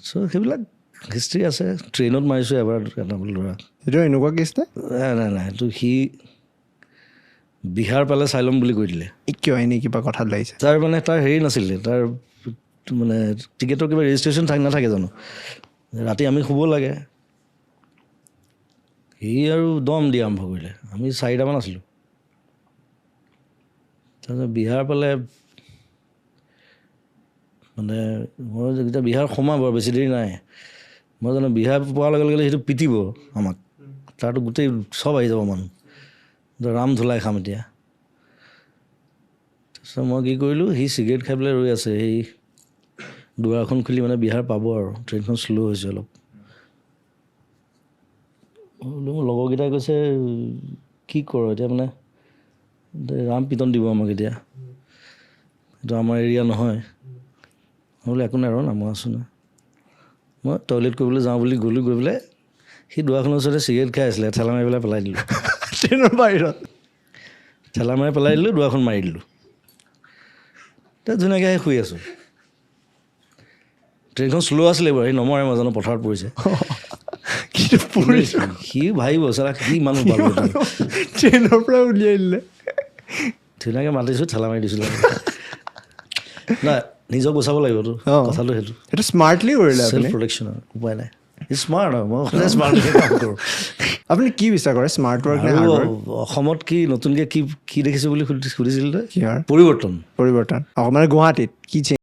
চ' সেইবিলাক হিষ্ট্ৰী আছে ট্ৰেইনত মাৰিছোঁ এবাৰ এটা ল'ৰা সেইটো এনেকুৱা কেছ নাই এইটো সি বিহাৰ পালে চাই ল'ম বুলি কৈ দিলে কিয় এনেই কিবা কথাত লাগিছে তাৰ মানে তাৰ হেৰি নাছিলে তাৰ মানে টিকেটৰ কিবা ৰেজিষ্ট্ৰেশ্যন নাথাকে জানো ৰাতি আমি শুব লাগে সি আৰু দম দি আৰম্ভ কৰিলে আমি 4টামান আছিলোঁ তাৰপিছত বিহাৰ পালে মানে মই যেতিয়া বিহাৰ সোমাব আৰু বেছি দেৰি নাই মই জানো বিহাৰ পোৱাৰ লগে লগে সেইটো পিটিব আমাক তাৰতো গোটেই চব আহি যাব মানুহ ৰাম ধুলাই খাম এতিয়া তাৰপিছত মই কি কৰিলোঁ সি চিগাৰেট খাই পেলাই ৰৈ আছে সেই দুৱাৰখন খুলি মানে বিহাৰ পাব আৰু ট্ৰেইনখন শ্ল' হৈছে অলপ বোলো মোৰ লগৰকেইটাই কৈছে কি কৰ এতিয়া মানে ৰাম পিটন দিব আমাক এতিয়া এইটো আমাৰ এৰিয়া নহয় মই বোলো একো নাই আৰু না মই আছোঁ না মই টয়লেট কৰিবলৈ যাওঁ বুলি গ'লোঁ গৈ পেলাই সি দুৱাৰখনৰ ওচৰতে চিগাৰেট খাই আছিলে ঠেলা মাৰি পেলাই পেলাই দিলোঁ ট্ৰেইনৰ বাহিৰত ঠেলা মাৰি পেলাই দিলোঁ দুৱাৰখন মাৰি দিলোঁ তাত ধুনীয়াকৈ আহি শুই আছোঁ ট্ৰেইনখন শ্ল' আছিলে বাৰু সি নমৰে মই জানো পথাৰত পৰিছে সি ভাবিব চালা কি মানুহ পালোঁ ট্ৰেইনৰ পৰা উলিয়াই দিলে ধুনীয়াকৈ মাতিছোঁ ঠেলা মাৰি দিছিলোঁ নাই নিজক বচাব লাগিবতো কথাটো সেইটো স্মাৰ্টলি কৰিলে চেল্ফ প্ৰটেকশ্যন আৰু উপায় নাই স্মাৰ্ট হয় মই সদায় স্মাৰ্টকৈ কাম কৰোঁ আপুনি কি বিচাৰ কৰে স্মাৰ্ট ৱৰ্ক নে হাৰ্ড ৱৰ্ক অসমত কি নতুনকৈ কি দেখিছোঁ বুলি সুধিছিল তই কিহৰ পৰিৱৰ্তন মানে গুৱাহাটীত কি